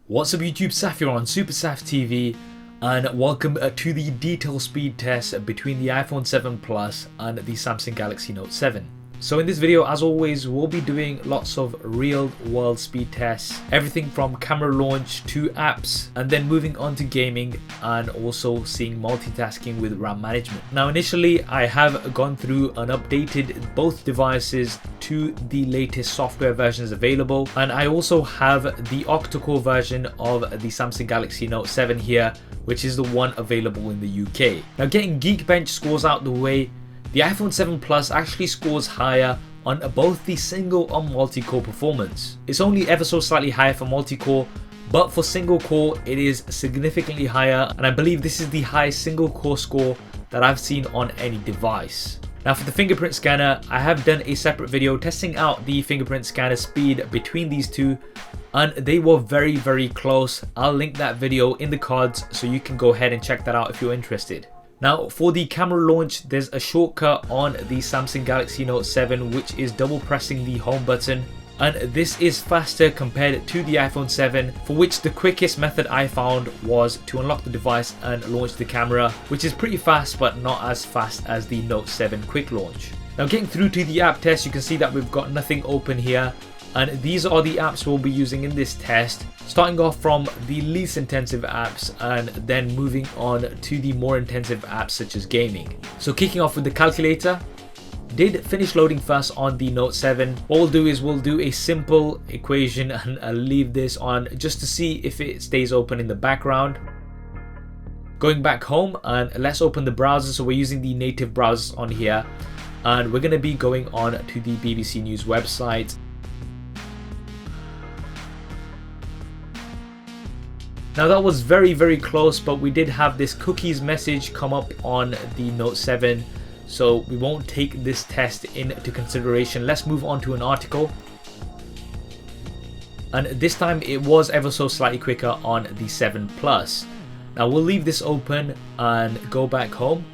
What's up YouTube, Saf here on Super Saf TV, and welcome to the detail speed test between the iPhone 7 Plus and the Samsung Galaxy Note 7. So in this video, as always, we'll be doing lots of real world speed tests, everything from camera launch to apps, and then moving on to gaming and also seeing multitasking with RAM management. Now initially I have gone through and updated both devices to the latest software versions available, and I also have the octa-core version of the Samsung Galaxy Note 7 here, which is the one available in the UK. Now getting Geekbench scores out the way, the iPhone 7 Plus actually scores higher on both the single and multi-core performance. It's only ever so slightly higher for multi-core, but for single core it is significantly higher, and I believe this is the highest single core score that I've seen on any device. Now for the fingerprint scanner, I have done a separate video testing out the fingerprint scanner speed between these two, and they were very close. I'll link that video in the cards so you can go ahead and check that out if you're interested. Now for the camera launch, there's a shortcut on the Samsung Galaxy Note 7 which is double pressing the home button, and this is faster compared to the iPhone 7, for which the quickest method I found was to unlock the device and launch the camera, which is pretty fast but not as fast as the Note 7 quick launch. Now getting through to the app test, you can see that we've got nothing open here, and these are the apps we'll be using in this test, starting off from the least intensive apps and then moving on to the more intensive apps such as gaming. So kicking off with the calculator, did finish loading first on the Note 7. What we'll do is we'll do a simple equation and I'll leave this on just to see if it stays open in the background. Going back home, and let's open the browser. So we're using the native browsers on here, and we're going to be going on to the BBC News website. Now that was very close, but we did have this cookies message come up on the Note 7, so we won't take this test into consideration. Let's move on to an article, and this time it was ever so slightly quicker on the 7 Plus. Now we'll leave this open and go back home,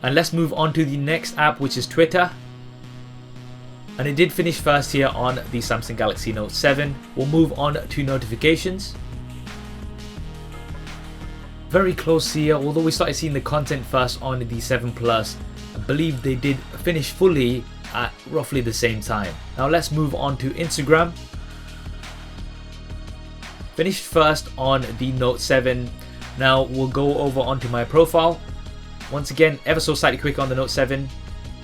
and let's move on to the next app, which is Twitter. And it did finish first here on the Samsung Galaxy Note 7. We'll move on to notifications. Very close here, although we started seeing the content first on the 7 Plus. I believe they did finish fully at roughly the same time. Now let's move on to Instagram. Finished first on the Note 7. Now we'll go over onto my profile. Once again, ever so slightly quicker on the Note 7.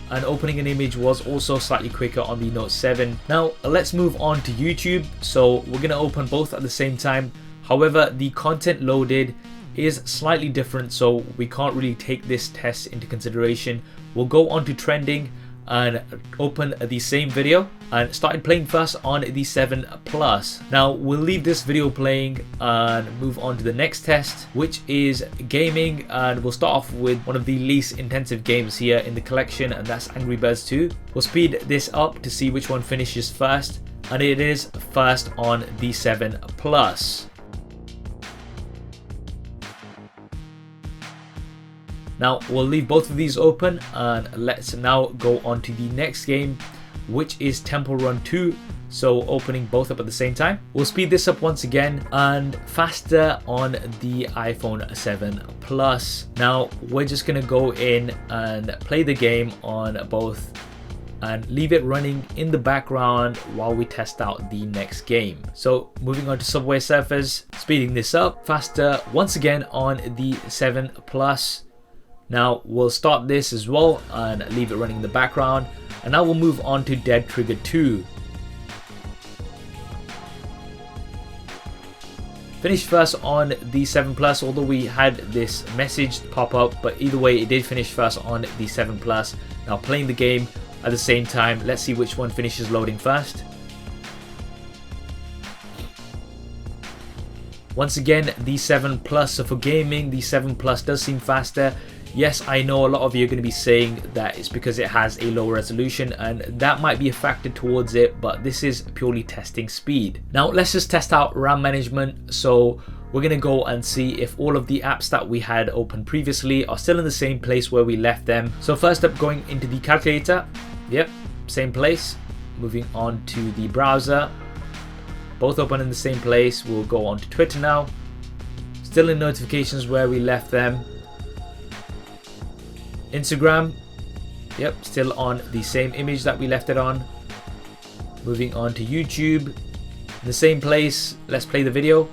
And opening an image was also slightly quicker on the Note 7. Now let's move on to YouTube. So we're going to open both at the same time. However, the content loaded is slightly different, so we can't really take this test into consideration. We'll go on to trending and open the same video, and started playing first on the 7 Plus. Now we'll leave this video playing and move on to the next test, which is gaming, and we'll start off with one of the least intensive games here in the collection, and that's Angry Birds 2. We'll speed this up to see which one finishes first, and it is first on the 7 Plus. Now we'll leave both of these open, and let's now go on to the next game, which is Temple Run 2. So opening both up at the same time. We'll speed this up once again, and faster on the iPhone 7 Plus. Now we're just gonna go in and play the game on both and leave it running in the background while we test out the next game. So moving on to Subway Surfers, speeding this up, faster once again on the 7 Plus. Now we'll start this as well and leave it running in the background, and now we'll move on to Dead Trigger 2. Finished first on the 7 Plus, although we had this message pop up, but either way it did finish first on the 7 Plus. Now playing the game at the same time, let's see which one finishes loading first. Once again, the 7 Plus, so for gaming, the 7 Plus does seem faster. Yes, I know a lot of you are going to be saying that it's because it has a lower resolution, and that might be a factor towards it, but this is purely testing speed. Now let's just test out RAM management. So we're going to go and see if all of the apps that we had open previously are still in the same place where we left them. So first up, going into the calculator. Yep, same place. Moving on to the browser. both open in the same place. We'll go on to Twitter now. Still in notifications where we left them. Instagram, yep, still on the same image that we left it on. Moving on to YouTube, the same place. Let's play the video.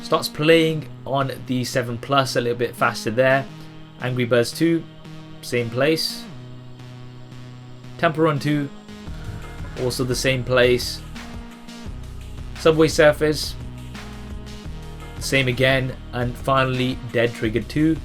Starts playing on the 7 Plus, a little bit faster there. Angry Birds 2, same place. Temple Run 2, also the same place. Subway Surfers, same again. And finally Dead Trigger 2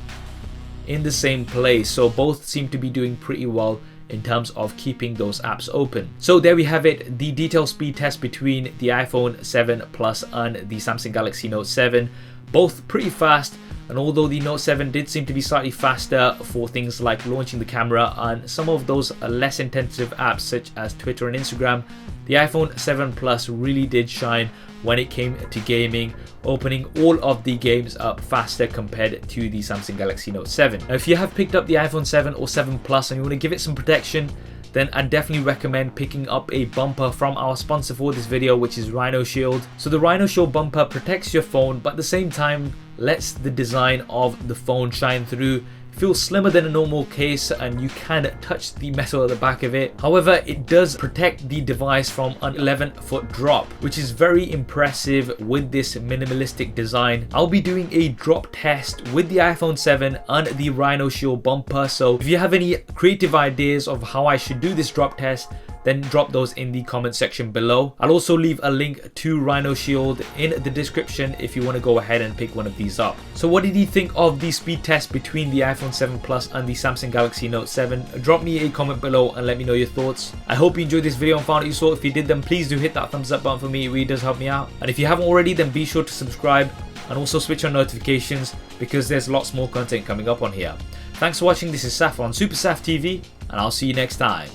in the same place. So both seem to be doing pretty well in terms of keeping those apps open. So there we have it, the detail speed test between the iPhone 7 Plus and the Samsung Galaxy Note 7. Both pretty fast, and although the Note 7 did seem to be slightly faster for things like launching the camera and some of those less intensive apps such as Twitter and Instagram, the iPhone 7 Plus really did shine when it came to gaming, opening all of the games up faster compared to the Samsung Galaxy Note 7. Now, if you have picked up the iPhone 7 or 7 Plus and you want to give it some protection, then I'd definitely recommend picking up a bumper from our sponsor for this video, which is Rhino Shield. So the Rhino Shield bumper protects your phone, but at the same time lets the design of the phone shine through. It feels slimmer than a normal case and you can touch the metal at the back of it. However, it does protect the device from an 11-foot drop, which is very impressive with this minimalistic design. I'll be doing a drop test with the iPhone 7 and the Rhino Shield bumper. So if you have any creative ideas of how I should do this drop test, then drop those in the comment section below. I'll also leave a link to Rhino Shield in the description if you want to go ahead and pick one of these up. So what did you think of the speed test between the iPhone 7 Plus and the Samsung Galaxy Note 7? Drop me a comment below and let me know your thoughts. I hope you enjoyed this video and found it useful. If you did, then please do hit that thumbs up button for me. It really does help me out. And if you haven't already, then be sure to subscribe and also switch on notifications because there's lots more content coming up on here. Thanks for watching. This is Saf on Super Saf TV, and I'll see you next time.